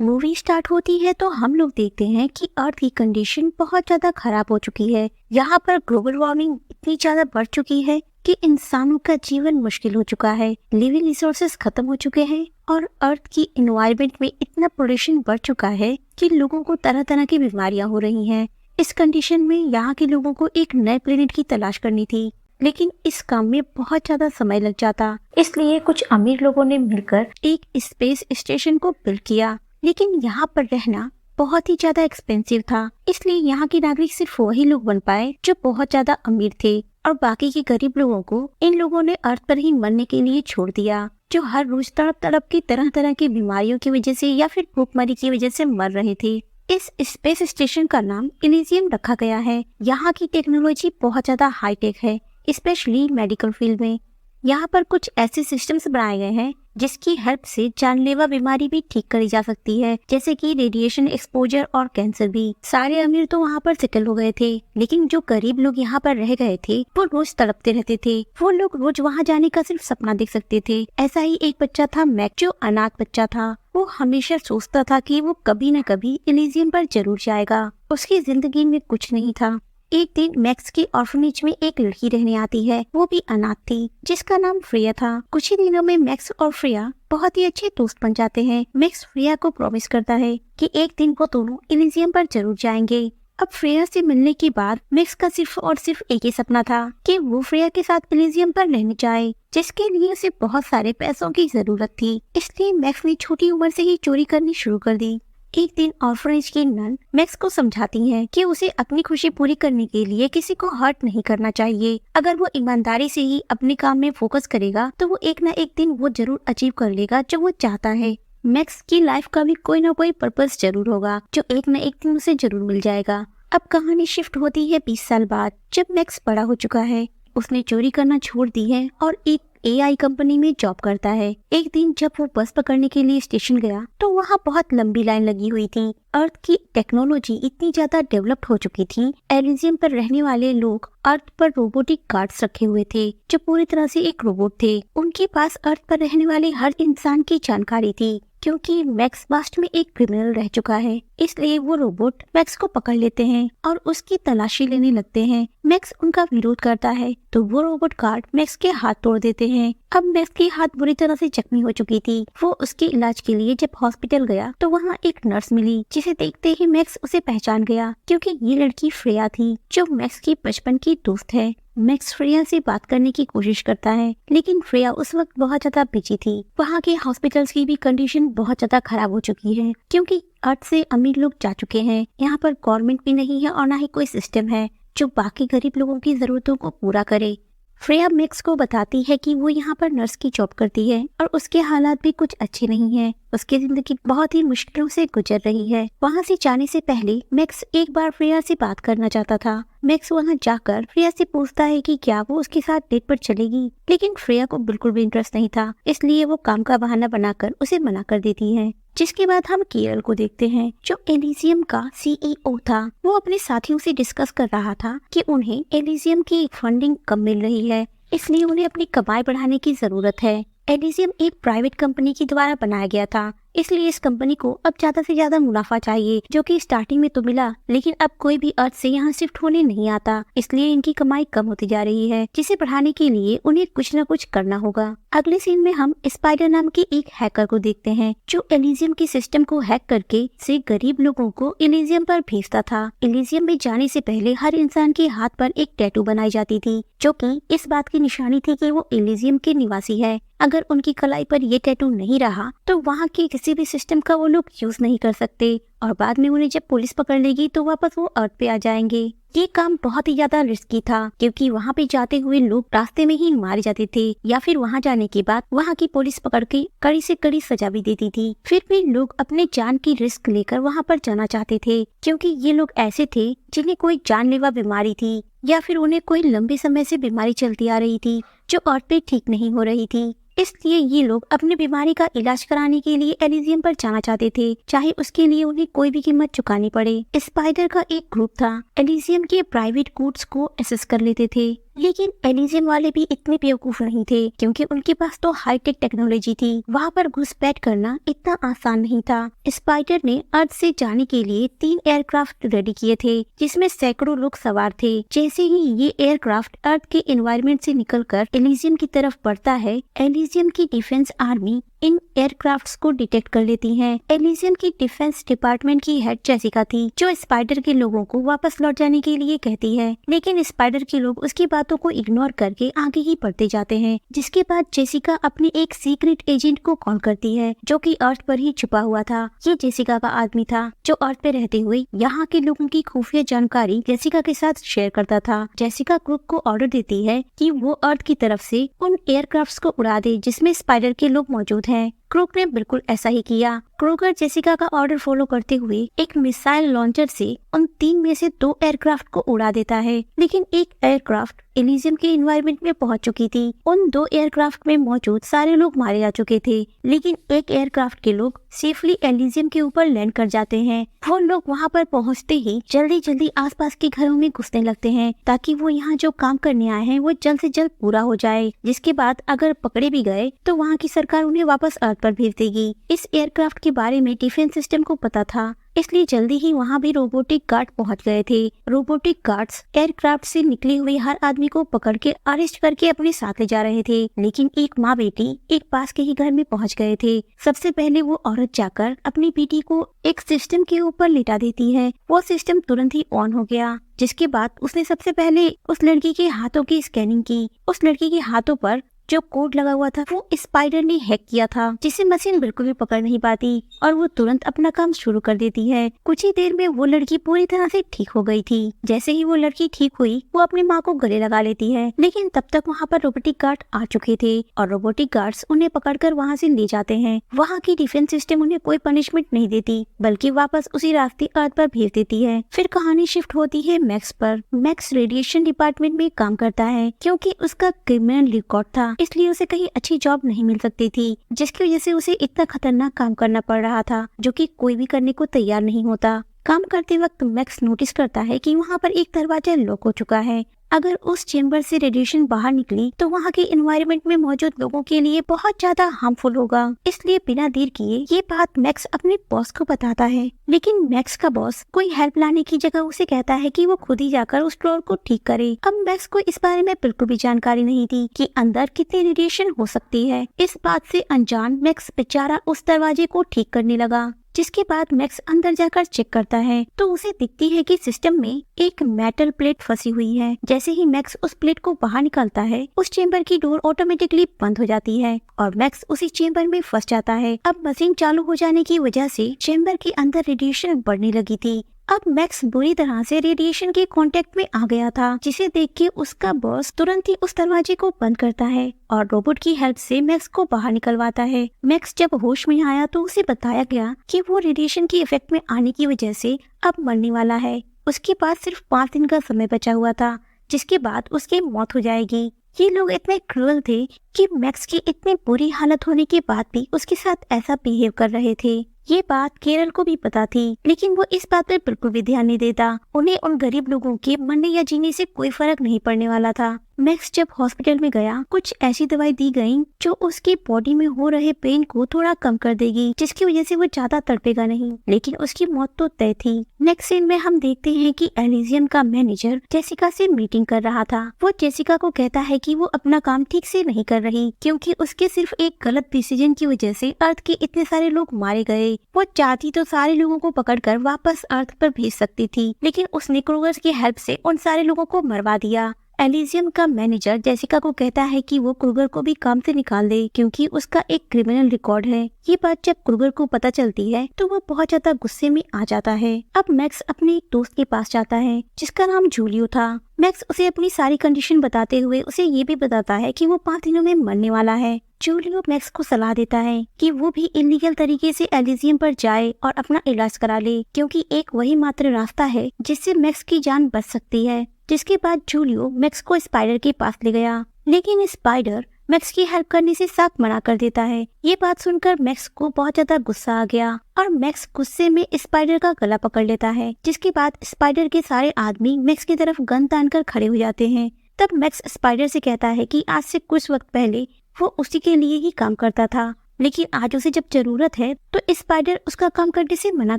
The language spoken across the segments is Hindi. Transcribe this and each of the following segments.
मूवी स्टार्ट होती है तो हम लोग देखते हैं कि अर्थ की कंडीशन बहुत ज्यादा खराब हो चुकी है। यहाँ पर ग्लोबल वार्मिंग इतनी ज्यादा बढ़ चुकी है कि इंसानों का जीवन मुश्किल हो चुका है। लिविंग रिसोर्सेज खत्म हो चुके हैं और अर्थ की एनवायरनमेंट में इतना पोल्यूशन बढ़ चुका है कि लोगों को तरह तरह की बीमारियां हो रही हैं। इस कंडीशन में यहाँ के लोगों को एक नए प्लेनेट की तलाश करनी थी, लेकिन इस काम में बहुत ज्यादा समय लग जाता। इसलिए कुछ अमीर लोगों ने मिलकर एक स्पेस स्टेशन को बिल्ड किया, लेकिन यहाँ पर रहना बहुत ही ज्यादा एक्सपेंसिव था। इसलिए यहाँ के नागरिक सिर्फ वही लोग बन पाए जो बहुत ज्यादा अमीर थे, और बाकी के गरीब लोगों को इन लोगों ने अर्थ पर ही मरने के लिए छोड़ दिया, जो हर रोज तड़प तड़प की तरह तरह की बीमारियों की वजह से या फिर भूखमरी की वजह से मर रहे थे। इस स्पेस स्टेशन का नाम इलिजियम रखा गया है। यहाँ की टेक्नोलॉजी बहुत ज्यादा हाईटेक है, स्पेशली मेडिकल फील्ड में। यहाँ पर कुछ ऐसे सिस्टम्स बनाए गए हैं जिसकी हेल्प से जानलेवा बीमारी भी ठीक करी जा सकती है, जैसे कि रेडिएशन एक्सपोजर और कैंसर भी। सारे अमीर तो वहाँ पर सेटल हो गए थे, लेकिन जो गरीब लोग यहाँ पर रह गए थे वो रोज तड़पते रहते थे। वो लोग रोज वहाँ जाने का सिर्फ सपना देख सकते थे। ऐसा ही एक बच्चा था मैक, जो अनाथ बच्चा था। वो हमेशा सोचता था कि वो कभी न कभी इलिजियम पर जरूर जाएगा। उसकी जिंदगी में कुछ नहीं था। एक दिन मैक्स के ऑर्फनेज में एक लड़की रहने आती है, वो भी अनाथ थी, जिसका नाम फ्रेया था। कुछ ही दिनों में मैक्स और फ्रेया बहुत ही अच्छे दोस्त बन जाते हैं। मैक्स फ्रेया को प्रॉमिस करता है कि एक दिन वो दोनों इलिजियम पर जरूर जाएंगे। अब फ्रेया से मिलने के बाद मैक्स का सिर्फ और सिर्फ एक ही सपना था कि वो फ्रेया के साथ इलिजियम पर रहने जाए, जिसके लिए उसे बहुत सारे पैसों की जरूरत थी। इसलिए मैक्स ने छोटी उम्र से ही चोरी करनी शुरू कर दी। एक दिन ऑर्फनेज की नन मैक्स को समझाती हैं कि उसे अपनी खुशी पूरी करने के लिए किसी को हर्ट नहीं करना चाहिए। अगर वो ईमानदारी से ही अपने काम में फोकस करेगा तो वो एक न एक दिन वो जरूर अचीव कर लेगा जो वो चाहता है। मैक्स की लाइफ का भी कोई ना कोई पर्पस जरूर होगा जो एक न एक दिन उसे जरूर मिल जाएगा। अब कहानी शिफ्ट होती है 20 साल बाद, जब मैक्स बड़ा हो चुका है। उसने चोरी करना छोड़ दी है और एक एआई कंपनी में जॉब करता है। एक दिन जब वो बस पकड़ने के लिए स्टेशन गया तो वहाँ बहुत लंबी लाइन लगी हुई थी। अर्थ की टेक्नोलॉजी इतनी ज्यादा डेवलप्ड हो चुकी थी, एलिजियम पर रहने वाले लोग अर्थ पर रोबोटिक गार्ड्स रखे हुए थे जो पूरी तरह से एक रोबोट थे। उनके पास अर्थ पर रहने वाले हर इंसान की जानकारी थी, क्योंकि मैक्स पास्ट में एक क्रिमिनल रह चुका है। इसलिए वो रोबोट मैक्स को पकड़ लेते हैं और उसकी तलाशी लेने लगते हैं। मैक्स उनका विरोध करता है तो वो रोबोट गार्ड मैक्स के हाथ तोड़ देते हैं। अब मैक्स की हाथ बुरी तरह से जख्मी हो चुकी थी। वो उसके इलाज के लिए जब हॉस्पिटल गया तो वहाँ एक नर्स मिली, जिसे देखते ही मैक्स उसे पहचान गया, क्योंकि ये लड़की फ्रेया थी जो मैक्स की बचपन की दोस्त है। मैक्स फ्रेया से बात करने की कोशिश करता है, लेकिन फ्रेया उस वक्त बहुत ज्यादा बिजी थी। वहाँ के हॉस्पिटल्स की भी कंडीशन बहुत ज्यादा खराब हो चुकी है, क्योंकि अर्थ से अमीर लोग जा चुके हैं। यहाँ पर गवर्नमेंट भी नहीं है और ना ही कोई सिस्टम है जो बाकी गरीब लोगों की जरूरतों को पूरा करे। फ्रेया मैक्स को बताती है कि वो यहाँ पर नर्स की जॉब करती है और उसके हालात भी कुछ अच्छे नहीं हैं। उसकी जिंदगी बहुत ही मुश्किलों से गुजर रही है। वहाँ से जाने से पहले मैक्स एक बार फ्रेया से बात करना चाहता था। मैक्स वहाँ जाकर फ्रेया से पूछता है कि क्या वो उसके साथ डेट पर चलेगी, लेकिन फ्रेया को बिल्कुल भी इंटरेस्ट नहीं था। इसलिए वो काम का बहाना बनाकर उसे मना कर देती है। जिसके बाद हम केरल को देखते हैं, जो एलिजियम का सीईओ था। वो अपने साथियों से डिस्कस कर रहा था कि उन्हें एलिजियम की फंडिंग कम मिल रही है, इसलिए उन्हें अपनी कमाई बढ़ाने की जरूरत है। एलिजियम एक प्राइवेट कंपनी के द्वारा बनाया गया था, इसलिए इस कंपनी को अब ज्यादा से ज्यादा मुनाफा चाहिए, जो कि स्टार्टिंग में तो मिला, लेकिन अब कोई भी अर्थ से यहाँ शिफ्ट होने नहीं आता, इसलिए इनकी कमाई कम होती जा रही है, जिसे बढ़ाने के लिए उन्हें कुछ न कुछ करना होगा। अगले सीन में हम स्पाइडर नाम के एक हैकर को देखते हैं, जो एलिजियम के सिस्टम को हैक करके से गरीब लोगों को एलिजियम पर भेजता था। एलिजियम में जाने से पहले हर इंसान के हाथ पर एक टैटू बनाई जाती थी, जो कि इस बात की निशानी थी कि वो एलिजियम के निवासी है। अगर उनकी कलाई पर ये टैटू नहीं रहा तो वहाँ के किसी भी सिस्टम का वो लोग यूज नहीं कर सकते, और बाद में उन्हें जब पुलिस पकड़ लेगी तो वापस वो अर्थ पे आ जाएंगे। ये काम बहुत ही ज्यादा रिस्की था, क्योंकि वहाँ पे जाते हुए लोग रास्ते में ही मारे जाते थे, या फिर वहाँ जाने के बाद वहाँ की पुलिस पकड़ के कड़ी से कड़ी सजा भी देती थी। फिर भी लोग अपने जान की रिस्क लेकर वहाँ पर जाना चाहते थे, क्योंकि ये लोग ऐसे थे जिन्हें कोई जानलेवा बीमारी थी, या फिर उन्हें कोई लंबे समय से बीमारी चलती आ रही थी जो अर्थ पे ठीक नहीं हो रही थी। इसलिए ये लोग अपनी बीमारी का इलाज कराने के लिए एलिजियम पर जाना चाहते थे, चाहे उसके लिए उन्हें कोई भी कीमत चुकानी पड़े। स्पाइडर का एक ग्रुप था, एलिजियम के प्राइवेट कोर्ट्स को एसेस कर लेते थे। लेकिन एलिजियम वाले भी इतने बेवकूफ नहीं थे, क्योंकि उनके पास तो हाईटेक टेक्नोलॉजी थी। वहाँ पर घुसपैठ करना इतना आसान नहीं था। स्पाइडर ने अर्थ से जाने के लिए 3 एयरक्राफ्ट रेडी किए थे, जिसमें सैकड़ों लोग सवार थे। जैसे ही ये एयरक्राफ्ट अर्थ के एनवायरनमेंट से निकलकर एलिजियम की तरफ बढ़ता है, एलिजियम की डिफेंस आर्मी इन एयरक्राफ्ट्स को डिटेक्ट कर लेती है। एलिजियम की डिफेंस डिपार्टमेंट की हेड जेसिका थी, जो स्पाइडर के लोगों को वापस लौट जाने के लिए कहती है, लेकिन स्पाइडर के लोग उसकी बातों को इग्नोर करके आगे ही बढ़ते जाते हैं। जिसके बाद जेसिका अपने एक सीक्रेट एजेंट को कॉल करती है, जो कि अर्थ पर ही छुपा हुआ था। ये जेसिका का आदमी था, जो अर्थ पे रहते हुए यहाँ के लोगों की खुफिया जानकारी जेसिका के साथ शेयर करता था। जेसिका क्रूक को ऑर्डर देती है कि वो अर्थ की तरफ से उन एयरक्राफ्ट्स को उड़ा दे जिसमें स्पाइडर के लोग मौजूद हैं। क्रूक ने बिल्कुल ऐसा ही किया। क्रूगर जेसिका का ऑर्डर फॉलो करते हुए एक मिसाइल लॉन्चर से उन 3 में से 2 एयरक्राफ्ट को उड़ा देता है, लेकिन एक एयरक्राफ्ट एलिजियम के एनवायरनमेंट में पहुंच चुकी थी। उन 2 एयरक्राफ्ट में मौजूद सारे लोग मारे जा चुके थे, लेकिन एक एयरक्राफ्ट के लोग सेफली एलिजियम के ऊपर लैंड कर जाते हैं। वो लोग वहाँ पर पहुँचते ही जल्दी जल्दी आसपास के घरों में घुसने लगते हैं, ताकि वो यहाँ जो काम करने आए हैं वो जल्द से जल्द पूरा हो जाए। जिसके बाद अगर पकड़े भी गए तो वहाँ की सरकार उन्हें वापस अर्थ पर भेज देगी। इस एयरक्राफ्ट के बारे में डिफेंस सिस्टम को पता था, इसलिए जल्दी ही वहाँ भी रोबोटिक गार्ड पहुँच गए थे। रोबोटिक गार्ड्स एयरक्राफ्ट से निकले हुए हर आदमी को पकड़ के अरेस्ट करके अपने साथ ले जा रहे थे, लेकिन एक माँ बेटी एक पास के ही घर में पहुँच गए थे। सबसे पहले वो औरत जाकर अपनी बेटी को एक सिस्टम के ऊपर लिटा देती है। वो सिस्टम तुरंत ही ऑन हो गया, जिसके बाद उसने सबसे पहले उस लड़की के हाथों की स्कैनिंग की। उस लड़की के हाथों पर जो कोड लगा हुआ था वो स्पाइडर ने हैक किया था, जिसे मशीन बिल्कुल भी पकड़ नहीं पाती, और वो तुरंत अपना काम शुरू कर देती है। कुछ ही देर में वो लड़की पूरी तरह से ठीक हो गई थी। जैसे ही वो लड़की ठीक हुई, वो अपनी माँ को गले लगा लेती है, लेकिन तब तक वहाँ पर रोबोटिक गार्ड आ चुके थे और रोबोटिक गार्ड्स उन्हें पकड़कर वहाँ से ले जाते हैं। वहाँ की डिफेंस सिस्टम उन्हें कोई पनिशमेंट नहीं देती, बल्कि वापस उसी रास्ते अर्थ पर भेज देती है। फिर कहानी शिफ्ट होती है मैक्स पर। मैक्स रेडिएशन डिपार्टमेंट में काम करता है, क्योंकि उसका क्रिमिनल रिकॉर्ड था, इसलिए उसे कहीं अच्छी जॉब नहीं मिल सकती थी, जिसकी वजह से उसे इतना खतरनाक काम करना पड़ रहा था, जो कि कोई भी करने को तैयार नहीं होता। काम करते वक्त मैक्स नोटिस करता है कि वहाँ पर एक दरवाजा लॉक हो चुका है। अगर उस चेम्बर से रेडिएशन बाहर निकली तो वहाँ के एनवायरनमेंट में मौजूद लोगों के लिए बहुत ज्यादा हार्मफुल होगा। इसलिए बिना देर किए ये बात मैक्स अपने बॉस को बताता है, लेकिन मैक्स का बॉस कोई हेल्प लाने की जगह उसे कहता है कि वो खुद ही जाकर उस फ्लोर को ठीक करे। अब मैक्स को इस बारे में बिल्कुल भी जानकारी नहीं थी कि अंदर कितनी रेडिएशन हो सकती है। इस बात से अनजान मैक्स बेचारा उस दरवाजे को ठीक करने लगा। जिसके बाद मैक्स अंदर जाकर चेक करता है तो उसे दिखती है कि सिस्टम में एक मेटल प्लेट फंसी हुई है। जैसे ही मैक्स उस प्लेट को बाहर निकालता है, उस चेम्बर की डोर ऑटोमेटिकली बंद हो जाती है और मैक्स उसी चेम्बर में फंस जाता है। अब मशीन चालू हो जाने की वजह से चेम्बर के अंदर रेडिएशन बढ़ने लगी थी। अब मैक्स बुरी तरह से रेडिएशन के कांटेक्ट में आ गया था, जिसे देख के उसका बॉस तुरंत ही उस दरवाजे को बंद करता है और रोबोट की हेल्प से मैक्स को बाहर निकलवाता है। मैक्स जब होश में आया तो उसे बताया गया कि वो रेडिएशन के इफेक्ट में आने की वजह से अब मरने वाला है। उसके पास सिर्फ 5 दिन का समय बचा हुआ था, जिसके बाद उसकी मौत हो जाएगी। ये लोग इतने क्रूअल थे कि मैक्स की इतनी बुरी हालत होने के बाद भी उसके साथ ऐसा बिहेव कर रहे थे। ये बात केरल को भी पता थी, लेकिन वो इस बात पर बिल्कुल भी ध्यान नहीं देता। उन्हें उन गरीब लोगों के मरने या जीने से कोई फर्क नहीं पड़ने वाला था। मैक्स जब हॉस्पिटल में गया, कुछ ऐसी दवाई दी गई जो उसकी बॉडी में हो रहे पेन को थोड़ा कम कर देगी, जिसकी वजह से वो ज्यादा तड़पेगा नहीं, लेकिन उसकी मौत तो तय थी। नेक्स्ट सीन में हम देखते हैं कि एलिजियम का मैनेजर जेसिका से मीटिंग कर रहा था। वो जेसिका को कहता है कि वो अपना काम ठीक से नहीं कर रही, क्योंकि उसके सिर्फ एक गलत डिसीजन की वजह से अर्थ के इतने सारे लोग मारे गए। वो चाहती तो सारे लोगों को पकड़कर वापस अर्थ पर भेज सकती थी, लेकिन उसने क्रूगर्स की हेल्प से उन सारे लोगों को मरवा दिया। एलिजियम का मैनेजर जेसिका को कहता है कि वो क्रूगर को भी काम से निकाल दे, क्योंकि उसका एक क्रिमिनल रिकॉर्ड है। ये बात जब क्रूगर को पता चलती है तो वो बहुत ज्यादा गुस्से में आ जाता है। अब मैक्स अपने एक दोस्त के पास जाता है जिसका नाम जूलियो था। मैक्स उसे अपनी सारी कंडीशन बताते हुए उसे ये भी बताता है कि वो 5 दिनों में मरने वाला है। जूलियो मैक्स को सलाह देता है कि वो भी इलीगल तरीके से एलिजियम पर जाए और अपना इलाज करा ले, क्योंकि एक वही मात्र रास्ता है जिससे मैक्स की जान बच सकती है। जिसके बाद जूलियो मैक्स को स्पाइडर के पास ले गया, लेकिन स्पाइडर मैक्स की हेल्प करने से साफ मना कर देता है। ये बात सुनकर मैक्स को बहुत ज्यादा गुस्सा आ गया और मैक्स गुस्से में स्पाइडर का गला पकड़ लेता है। जिसके बाद स्पाइडर के सारे आदमी मैक्स की तरफ गन तान कर खड़े हो जाते हैं, तब मैक्स स्पाइडर से कहता है कि आज से कुछ वक्त पहले वो उसी के लिए ही काम करता था, लेकिन आज उसे जब जरूरत है तो स्पाइडर उसका काम करने से मना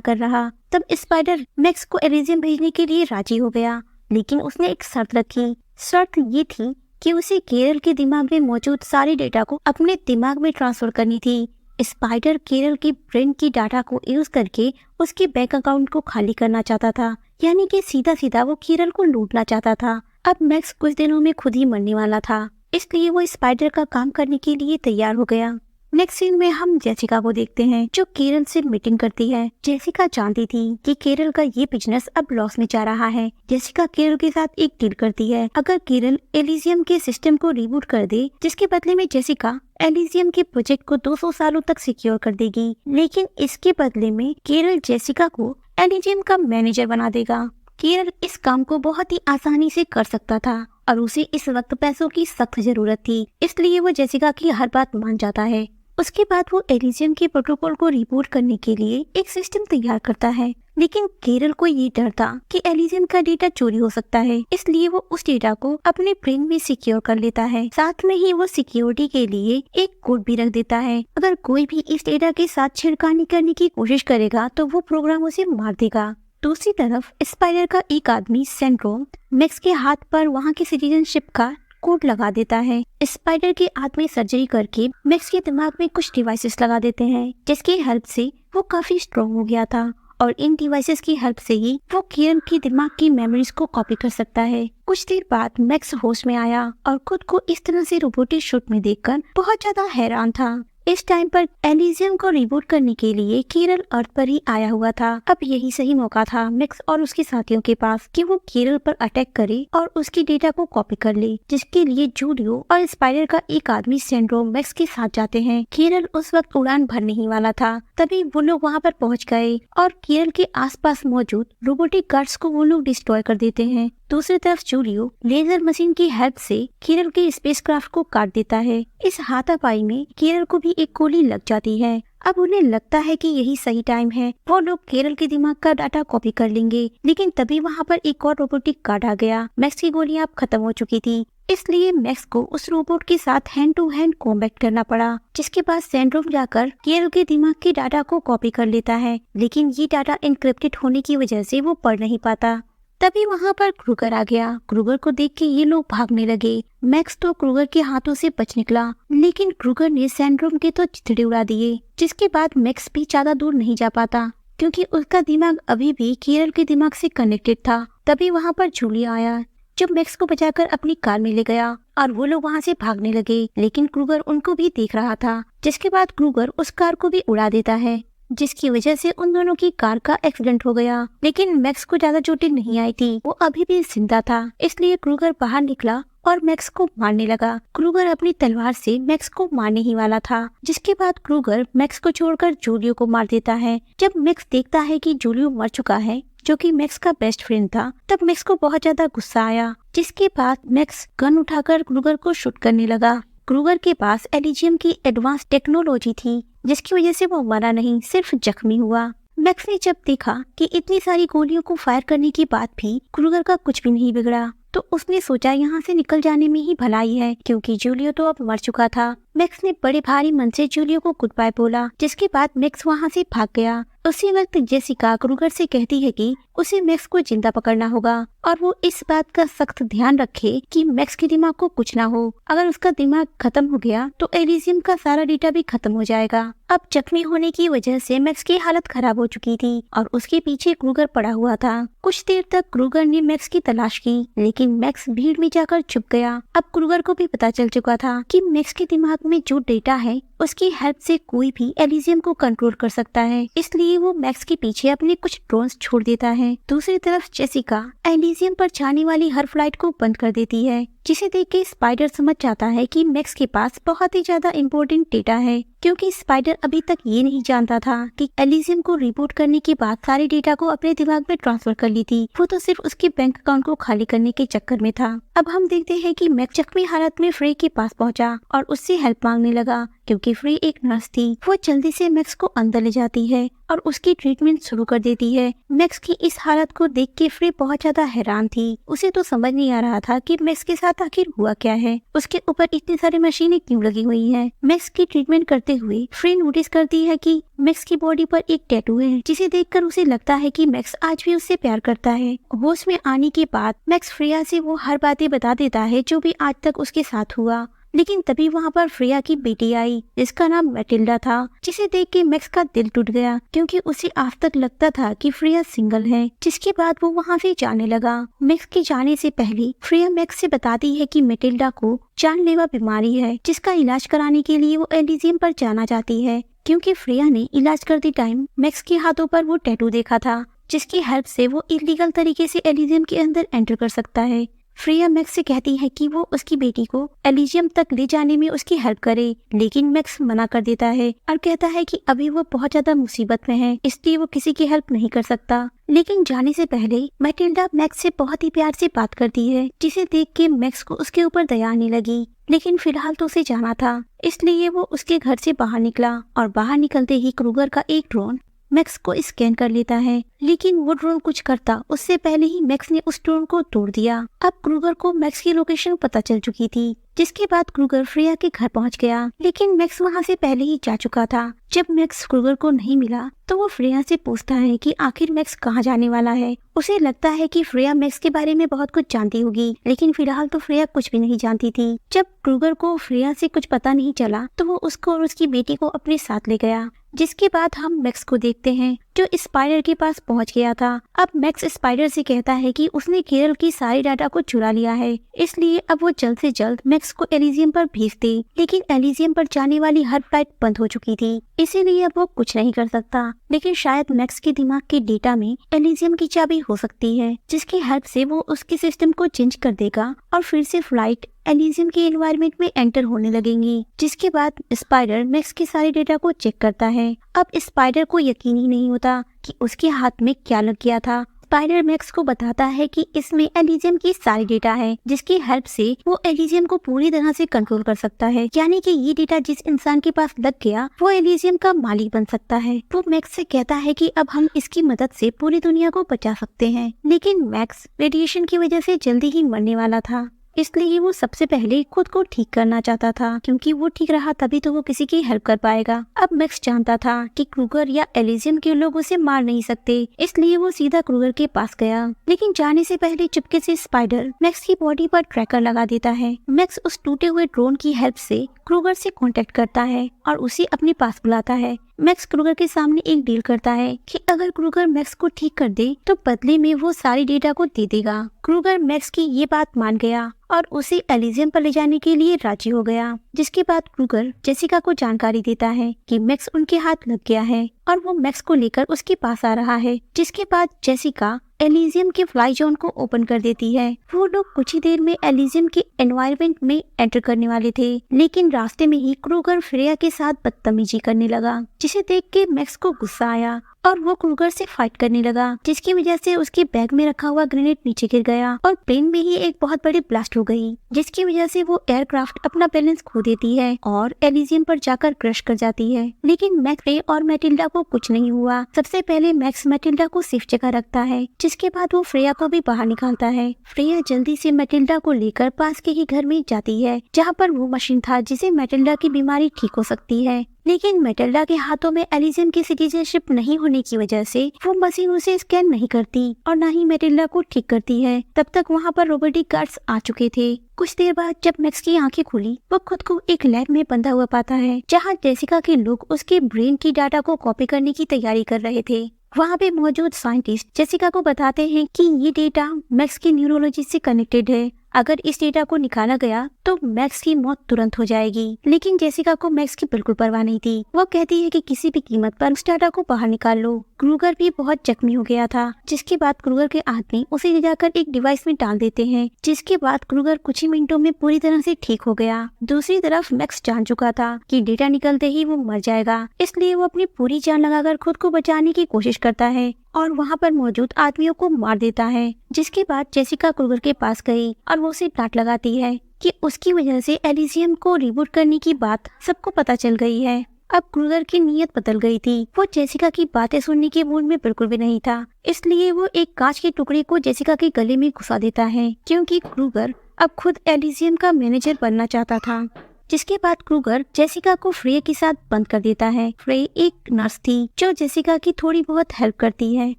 कर रहा। तब स्पाइडर मैक्स को एलिजियम भेजने के लिए राजी हो गया, लेकिन उसने एक शर्त रखी। शर्त ये थी कि उसे केरल के दिमाग में मौजूद सारे डेटा को अपने दिमाग में ट्रांसफर करनी थी। स्पाइडर केरल की ब्रेन की डाटा को यूज करके उसके बैंक अकाउंट को खाली करना चाहता था, यानी कि सीधा सीधा वो केरल को लूटना चाहता था। अब मैक्स कुछ दिनों में खुद ही मरने वाला था, इसलिए वो स्पाइडर का काम करने के लिए तैयार हो गया। नेक्स्ट सीन में हम जेसिका को देखते हैं जो केरल से मीटिंग करती है। जेसिका जानती थी कि केरल का ये बिजनेस अब लॉस में जा रहा है। जेसिका केरल के साथ एक डील करती है, अगर केरल एलिजियम के सिस्टम को रिबूट कर दे, जिसके बदले में जेसिका एलिजियम के प्रोजेक्ट को 200 सालों तक सिक्योर कर देगी, लेकिन इसके बदले में केरल जेसिका को एलिजियम का मैनेजर बना देगा। केरल इस काम को बहुत ही आसानी से कर सकता था और उसे इस वक्त पैसों की सख्त जरूरत थी, इसलिए वो जेसिका की हर बात मान जाता है। उसके बाद वो एलिजियम के प्रोटोकॉल को रिबूट करने के लिए एक सिस्टम तैयार करता है, लेकिन केरल को ये डर था कि एलिजियम का डेटा चोरी हो सकता है, इसलिए वो उस डेटा को अपने ब्रेन में सिक्योर कर लेता है। साथ में ही वो सिक्योरिटी के लिए एक कोड भी रख देता है, अगर कोई भी इस डेटा के साथ छेड़खानी करने की कोशिश करेगा तो वो प्रोग्राम उसे मार देगा। दूसरी तरफ स्पाइडर का एक आदमी सेंड्रोम मैक्स के हाथ पर वहाँ की सिटीजनशिप का कोड लगा देता है। स्पाइडर के आदमी सर्जरी करके मैक्स के दिमाग में कुछ डिवाइसेस लगा देते हैं, जिसकी हेल्प से वो काफी स्ट्रॉन्ग हो गया था और इन डिवाइसेस की हेल्प से ही वो केरल के दिमाग की मेमोरीज को कॉपी कर सकता है। कुछ देर बाद मैक्स होश में आया और खुद को इस तरह से रोबोटिक शूट में देखकर बहुत ज्यादा हैरान था। इस टाइम पर एलिजियम को रिबूट करने के लिए केरल अर्थ पर ही आया हुआ था। अब यही सही मौका था मैक्स और उसके साथियों के पास कि वो केरल पर अटैक करे और उसकी डेटा को कॉपी कर ले, जिसके लिए जूलियो और स्पाइडर का एक आदमी सेंड्रोम मैक्स के साथ जाते हैं। केरल उस वक्त उड़ान भरने ही वाला था, तभी वो लोग वहाँ पर पहुँच गए और केरल के आसपास मौजूद रोबोटिक गार्ड्स को वो लोग डिस्ट्रॉय कर देते हैं। दूसरी तरफ जूलियो लेजर मशीन की हेल्प से केरल के स्पेसक्राफ्ट को काट देता है। इस हाथापाई में केरल को भी एक गोली लग जाती है। अब उन्हें लगता है कि यही सही टाइम है, वो लोग केरल के दिमाग का डाटा कॉपी कर लेंगे, लेकिन तभी वहाँ पर एक और रोबोटिक गार्ड आ गया। मैक्स की गोलियां अब खत्म हो चुकी थी, इसलिए मैक्स को उस रोबोट के साथ हैंड टू हैंड कॉम्बैट करना पड़ा, जिसके बाद सेंड्रोम जाकर केरल के दिमाग के डाटा को कॉपी कर लेता है, लेकिन ये डाटा एनक्रिप्टेड होने की वजह से वो पढ़ नहीं पाता। तभी वहाँ पर क्रूगर आ गया। क्रूगर को देख के ये लोग भागने लगे। मैक्स तो क्रूगर के हाथों से बच निकला, लेकिन क्रूगर ने सेंड्रोम के तो चिथड़े उड़ा दिए, जिसके बाद मैक्स भी ज्यादा दूर नहीं जा पाता क्योंकि उसका दिमाग अभी भी केरल के दिमाग से कनेक्टेड था। तभी वहाँ पर जूलिया आया जो मैक्स को बचाकर अपनी कार में ले गया और वो लोग वहाँ से भागने लगे, लेकिन क्रूगर उनको भी देख रहा था, जिसके बाद क्रूगर उस कार को भी उड़ा देता है, जिसकी वजह से उन दोनों की कार का एक्सीडेंट हो गया। लेकिन मैक्स को ज्यादा चोटें नहीं आई थी, वो अभी भी जिंदा था, इसलिए क्रूगर बाहर निकला और मैक्स को मारने लगा। क्रूगर अपनी तलवार से मैक्स को मारने ही वाला था, जिसके बाद क्रूगर मैक्स को छोड़कर जूलियो को मार देता है। जब मैक्स देखता है कि जूलियो मर चुका है, जो कि मैक्स का बेस्ट फ्रेंड था, तब मैक्स को बहुत ज्यादा गुस्सा आया, जिसके बाद मैक्स गन उठाकर क्रूगर को शूट करने लगा। क्रूगर के पास एलिजियम की एडवांस टेक्नोलॉजी थी, जिसकी वजह से वो मरा नहीं, सिर्फ जख्मी हुआ। मैक्स ने जब देखा कि इतनी सारी गोलियों को फायर करने के बाद भी क्रूगर का कुछ भी नहीं बिगड़ा, तो उसने सोचा यहाँ से निकल जाने में ही भलाई है, क्योंकि जूलियो तो अब मर चुका था। मैक्स ने बड़े भारी मन से जूलियो को गुड बाय बोला, जिसके बाद मैक्स वहाँ से भाग गया। उसी वक्त जेसिका क्रूगर से कहती है कि उसे मैक्स को जिंदा पकड़ना होगा और वो इस बात का सख्त ध्यान रखे कि मैक्स के दिमाग को कुछ ना हो। अगर उसका दिमाग खत्म हो गया तो एलिजियम का सारा डेटा भी खत्म हो जाएगा। अब जख्मी होने की वजह से मैक्स की हालत खराब हो चुकी थी और उसके पीछे क्रूगर पड़ा हुआ था। कुछ देर तक क्रूगर ने मैक्स की तलाश की, लेकिन मैक्स भीड़ में जाकर छुप गया। अब क्रूगर को भी पता चल चुका था कि मैक्स के दिमाग में जो डेटा है उसकी हेल्प से कोई भी एलिजियम को कंट्रोल कर सकता है, इसलिए वो मैक्स के पीछे अपने कुछ ड्रोन्स छोड़ देता है। दूसरी तरफ जेसिका एलिजियम पर जाने वाली हर फ्लाइट को बंद कर देती है, जिसे देख के स्पाइडर समझ जाता है कि मैक्स के पास बहुत ही ज्यादा इम्पोर्टेंट डेटा है, क्योंकि स्पाइडर अभी तक ये नहीं जानता था कि एलिजियम को रिबूट करने के बाद सारे डेटा को अपने दिमाग में ट्रांसफर कर ली थी। वो तो सिर्फ उसके बैंक अकाउंट को खाली करने के चक्कर में था। अब हम देखते हैं कि मैक्स जख्मी हालत में फ्रे के पास पहुंचा और उससे हेल्प मांगने लगा, क्योंकि फ्रे एक नर्स थी। वो जल्दी से मैक्स को अंदर ले जाती है और उसकी ट्रीटमेंट शुरू कर देती है। मैक्स की इस हालत को देख के फ्रे बहुत ज्यादा हैरान थी। उसे तो समझ नहीं आ रहा था कि मैक्स के साथ साथ आखिर हुआ क्या है, उसके ऊपर इतनी सारी मशीनें क्यों लगी हुई हैं। मैक्स की ट्रीटमेंट करते हुए फ्री नोटिस करती है कि मैक्स की बॉडी पर एक टैटू है, जिसे देखकर उसे लगता है कि मैक्स आज भी उससे प्यार करता है। होश में आने के बाद मैक्स फ्रेया से वो हर बातें बता देता है जो भी आज तक उसके साथ हुआ। लेकिन तभी वहाँ पर फ्रेया की बेटी आई, जिसका नाम मैटिल्डा था, जिसे देख के मैक्स का दिल टूट गया, क्योंकि उसे आज तक लगता था कि फ्रेया सिंगल है। जिसके बाद वो वहाँ से जाने लगा। मैक्स के जाने से पहले फ्रेया मैक्स से बताती है कि मैटिल्डा को जानलेवा बीमारी है, जिसका इलाज कराने के लिए वो एलिजियम पर जाना चाहती है, क्योंकि फ्रेया ने इलाज करते टाइम मैक्स के हाथों पर वो टैटू देखा था, जिसकी हेल्प से वो इलीगल तरीके से एलिजियम के अंदर एंटर कर सकता है। फ्रेया मैक्स से कहती है कि वो उसकी बेटी को एलिजियम तक ले जाने में उसकी हेल्प करे, लेकिन मैक्स मना कर देता है और कहता है कि अभी वो बहुत ज्यादा मुसीबत में है, इसलिए वो किसी की हेल्प नहीं कर सकता। लेकिन जाने से पहले मैटिल्डा मैक्स से बहुत ही प्यार से बात करती है, जिसे देख के मैक्स को उसके ऊपर दया आने लगी। लेकिन फिलहाल तो उसे जाना था, इसलिए वो उसके घर से बाहर निकला और बाहर निकलते ही क्रूगर का एक ड्रोन मैक्स को स्कैन कर लेता है। लेकिन वो ड्रोन कुछ करता उससे पहले ही मैक्स ने उस ड्रोन को तोड़ दिया। अब क्रूगर को मैक्स की लोकेशन पता चल चुकी थी, जिसके बाद क्रूगर फ्रेया के घर पहुंच गया। लेकिन मैक्स वहां से पहले ही जा चुका था। जब मैक्स क्रूगर को नहीं मिला तो वो फ्रेया से पूछता है कि आखिर मैक्स कहाँ जाने वाला है। उसे लगता है कि फ्रेया मैक्स के बारे में बहुत कुछ जानती होगी, लेकिन फिलहाल तो फ्रेया कुछ भी नहीं जानती थी। जब क्रूगर को फ्रेया से कुछ पता नहीं चला तो वो उसको और उसकी बेटी को अपने साथ ले गया। जिसके बाद हम मैक्स को देखते हैं, जो स्पाइडर के पास पहुंच गया था। अब मैक्स स्पाइडर से कहता है कि उसने केरल की सारी डाटा को चुरा लिया है, इसलिए अब वो जल्द से जल्द मैक्स को एलिजियम पर भेज दे। लेकिन एलिजियम पर जाने वाली हर फ्लाइट बंद हो चुकी थी, इसीलिए अब वो कुछ नहीं कर सकता। लेकिन शायद मैक्स के दिमाग के डेटा में एलिजियम की चाबी हो सकती है, जिसकी हेल्प से वो उसके सिस्टम को चेंज कर देगा और फिर से फ्लाइट एलिजियम के एनवायरनमेंट में एंटर होने लगेंगी। जिसके बाद स्पाइडर मैक्स के सारे डेटा को चेक करता है। अब स्पाइडर को यकीन ही नहीं होता कि उसके हाथ में क्या लग गया था। स्पाइडर मैक्स को बताता है कि इसमें एलिजियम की सारी डेटा है, जिसकी हेल्प से वो एलिजियम को पूरी तरह से कंट्रोल कर सकता है। यानी कि ये डेटा जिस इंसान के पास लग गया वो एलिजियम का मालिक बन सकता है। वो मैक्स से कहता है कि अब हम इसकी मदद से पूरी दुनिया को बचा सकते हैं। लेकिन मैक्स रेडिएशन की वजह से जल्दी ही मरने वाला था, इसलिए वो सबसे पहले खुद को ठीक करना चाहता था, क्योंकि वो ठीक रहा तभी तो वो किसी की हेल्प कर पाएगा। अब मैक्स जानता था कि क्रूगर या एलिजियम के लोग उसे मार नहीं सकते, इसलिए वो सीधा क्रूगर के पास गया। लेकिन जाने से पहले चुपके से स्पाइडर मैक्स की बॉडी पर ट्रैकर लगा देता है। मैक्स उस टूटे हुए ड्रोन की हेल्प से क्रूगर से कांटेक्ट करता है और उसे अपने पास बुलाता है। मैक्स क्रूगर के सामने एक डील करता है कि अगर क्रूगर मैक्स को ठीक कर दे तो बदले में वो सारी डेटा को दे देगा। क्रूगर मैक्स की ये बात मान गया और उसे एलिजियम पर ले जाने के लिए राजी हो गया। जिसके बाद क्रूगर जेसिका को जानकारी देता है कि मैक्स उनके हाथ लग गया है और वो मैक्स को लेकर उसके पास आ रहा है। जिसके बाद जेसिका एलिजियम के फ्लाई जोन को ओपन कर देती है। वो लोग कुछ ही देर में एलिजियम के एनवायरनमेंट में एंटर करने वाले थे, लेकिन रास्ते में ही क्रूगर फ्रेया के साथ बदतमीजी करने लगा, जिसे देख के मैक्स को गुस्सा आया और वो क्रूगर से फाइट करने लगा, जिसकी वजह से उसके बैग में रखा हुआ ग्रेनेड नीचे गिर गया और प्लेन में ही एक बहुत बड़ी ब्लास्ट हो गई, जिसकी वजह से वो एयरक्राफ्ट अपना बैलेंस खो देती है और एलिजियम पर जाकर क्रश कर जाती है। लेकिन मैक्स और मैटिल्डा को कुछ नहीं हुआ। सबसे पहले मैक्स मैटिल्डा को सेफ जगह रखता है, जिसके बाद वो फ्रेया को भी बाहर निकालता है। फ्रेया जल्दी से मैटिल्डा को लेकर पास के ही घर में जाती है, जहाँ पर वो मशीन था जिसे मैटिल्डा की बीमारी ठीक हो सकती है। लेकिन मैटिल्डा के हाथों में एलिजियम की सिटीजनशिप नहीं होने की वजह से वो मशीन उसे स्कैन नहीं करती और न ही मैटिल्डा को ठीक करती है। तब तक वहाँ पर रोबोटिक गार्ड्स आ चुके थे। कुछ देर बाद जब मैक्स की आंखें खुली, वो खुद को एक लैब में बंधा हुआ पाता है, जहाँ जेसिका के लोग उसके ब्रेन की डाटा को कॉपी करने की तैयारी कर रहे थे। वहाँ पे मौजूद साइंटिस्ट जेसिका को बताते हैं कि ये डेटा मैक्स की न्यूरोलॉजी से कनेक्टेड है। अगर इस डेटा को निकाला गया तो मैक्स की मौत तुरंत हो जाएगी। लेकिन जेसिका को मैक्स की बिल्कुल परवाह नहीं थी। वो कहती है कि किसी भी कीमत पर उस डाटा को बाहर निकाल लो। क्रूगर भी बहुत जख्मी हो गया था, जिसके बाद क्रूगर के आदमी उसे ले जाकर एक डिवाइस में डाल देते हैं, जिसके बाद क्रूगर कुछ ही मिनटों में पूरी तरह से ठीक हो गया। दूसरी तरफ मैक्स जान चुका था कि डेटा निकलते ही वो मर जाएगा, इसलिए वो अपनी पूरी जान लगाकर खुद को बचाने की कोशिश करता है और वहाँ पर मौजूद आदमियों को मार देता है। जिसके बाद जेसिका क्रूगर के पास गई और वो उसे डांट लगाती है कि उसकी वजह से एलिजियम को रिबूट करने की बात सबको पता चल गई है। अब क्रूगर की नीयत बदल गई थी। वो जेसिका की बातें सुनने के मूड में बिल्कुल भी नहीं था, इसलिए वो एक कांच के टुकड़े को जेसिका के गले में घुसा देता है, क्योंकि क्रूगर अब खुद एलिजियम का मैनेजर बनना चाहता था। जिसके बाद क्रूगर जेसिका को फ्रेया के साथ बंद कर देता है। फ्रेया एक नर्स थी जो जेसिका की थोड़ी बहुत हेल्प करती है,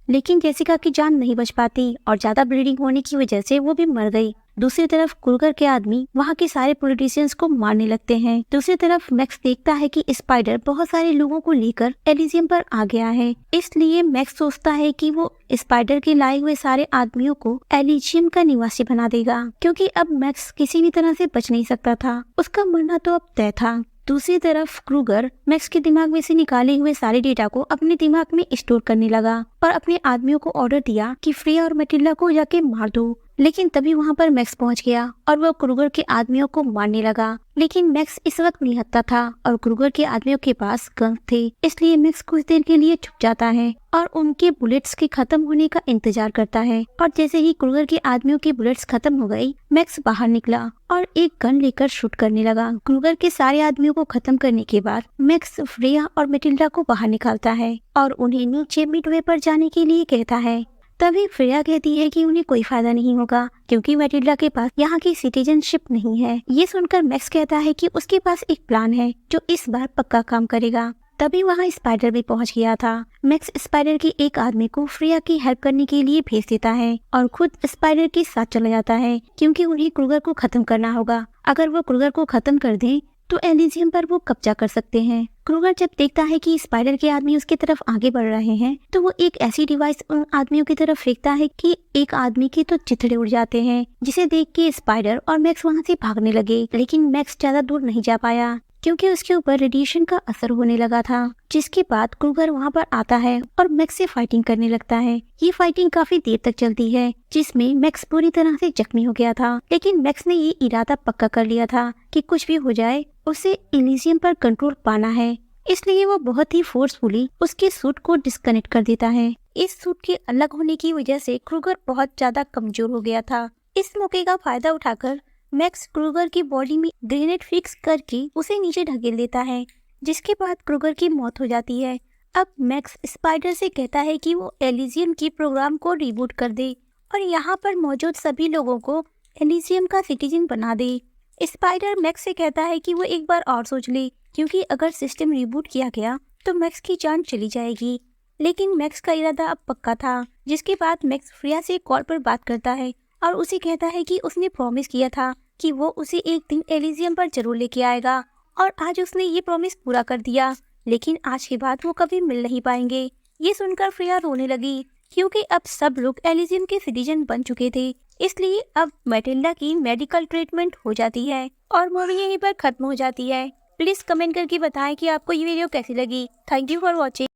लेकिन जेसिका की जान नहीं बच पाती और ज्यादा ब्लीडिंग होने की वजह से वो भी मर गई। दूसरी तरफ क्रूगर के आदमी वहाँ के सारे पॉलिटिशियंस को मारने लगते हैं। दूसरी तरफ मैक्स देखता है कि स्पाइडर बहुत सारे लोगों को लेकर एलिजियम पर आ गया है, इसलिए मैक्स सोचता है कि वो स्पाइडर के लाए हुए सारे आदमियों को एलिजियम का निवासी बना देगा, क्योंकि अब मैक्स किसी भी तरह से बच नहीं सकता था। उसका मरना तो अब तय था। दूसरी तरफ क्रूगर मैक्स के दिमाग में से निकाले हुए सारे डेटा को अपने दिमाग में स्टोर करने लगा और अपने आदमियों को ऑर्डर दिया कि फ्रेया और मैटिल्डा को जाके मार दो। लेकिन तभी वहाँ पर मैक्स पहुँच गया और वो क्रूगर के आदमियों को मारने लगा। लेकिन मैक्स इस वक्त निहत्था था और क्रूगर के आदमियों के पास गन थे, इसलिए मैक्स कुछ देर के लिए छुप जाता है और उनके बुलेट्स के खत्म होने का इंतजार करता है। और जैसे ही क्रूगर के आदमियों की बुलेट्स खत्म हो गई, मैक्स बाहर निकला और एक गन लेकर शूट करने लगा। क्रूगर के सारे आदमियों को खत्म करने के बाद मैक्स फ्रेया और मैटिल्डा को बाहर निकालता है और उन्हें नीचे मिडवे पर जाने के लिए कहता है। तभी फ्रेया कहती है कि उन्हें कोई फायदा नहीं होगा, क्योंकि मैटिल्डा के पास यहाँ की सिटीजनशिप नहीं है। ये सुनकर मैक्स कहता है कि उसके पास एक प्लान है जो इस बार पक्का काम करेगा। तभी वहाँ स्पाइडर भी पहुँच गया था। मैक्स स्पाइडर के एक आदमी को फ्रेया की हेल्प करने के लिए भेज देता है और खुद स्पाइडर के साथ चला जाता है, क्योंकि उन्हें क्रूगर को खत्म करना होगा। अगर वो क्रूगर को खत्म कर दें तो एलिजियम पर वो कब्जा कर सकते हैं। क्रूगर जब देखता है कि स्पाइडर के आदमी उसकी तरफ आगे बढ़ रहे हैं, तो वो एक ऐसी डिवाइस उन आदमियों की तरफ फेंकता है कि एक आदमी के तो चिथड़े उड़ जाते हैं, जिसे देख के स्पाइडर और मैक्स वहाँ से भागने लगे। लेकिन मैक्स ज्यादा दूर नहीं जा पाया, क्योंकि उसके ऊपर रेडिएशन का असर होने लगा था। जिसके बाद क्रूगर वहाँ पर आता है और मैक्स से फाइटिंग करने लगता है। ये फाइटिंग काफी देर तक चलती है, जिसमें मैक्स पूरी तरह से जख्मी हो गया था। लेकिन मैक्स ने ये इरादा पक्का कर लिया था कि कुछ भी हो जाए उसे एलिजियम पर कंट्रोल पाना है, इसलिए वो बहुत ही फोर्सफुली उसके सूट को डिस्कनेक्ट कर देता है। इस सूट के अलग होने की वजह से क्रूगर बहुत ज्यादा कमजोर हो गया था। इस मौके का फायदा उठाकर मैक्स क्रूगर की बॉडी में ग्रेनेड फिक्स करके उसे नीचे ढकेल देता है, जिसके बाद क्रूगर की मौत हो जाती है। अब मैक्स स्पाइडर से कहता है कि वो एलिजियम की प्रोग्राम को रिबूट कर दे और यहाँ पर मौजूद सभी लोगों को एलिजियम का सिटीजन बना दे। स्पाइडर मैक्स से कहता है कि वो एक बार और सोच ले, क्योंकि अगर सिस्टम रिबूट किया गया तो मैक्स की जान चली जाएगी। लेकिन मैक्स का इरादा अब पक्का था। जिसके बाद मैक्स फ्रेया से कॉल पर बात करता है और उसे कहता है कि उसने प्रॉमिस किया था कि वो उसे एक दिन एलिजियम पर जरूर लेके आएगा, और आज उसने ये प्रॉमिस पूरा कर दिया। लेकिन आज के बाद वो कभी मिल नहीं पाएंगे। ये सुनकर फ्रेया रोने लगी, क्योंकि अब सब लोग एलिजियम के सिटीजन बन चुके थे। इसलिए अब मैटिल्डा की मेडिकल ट्रीटमेंट हो जाती है और मूवी यहीं पर खत्म हो जाती है। प्लीज कमेंट करके बताएं कि आपको ये वीडियो कैसी लगी। Thank you for watching.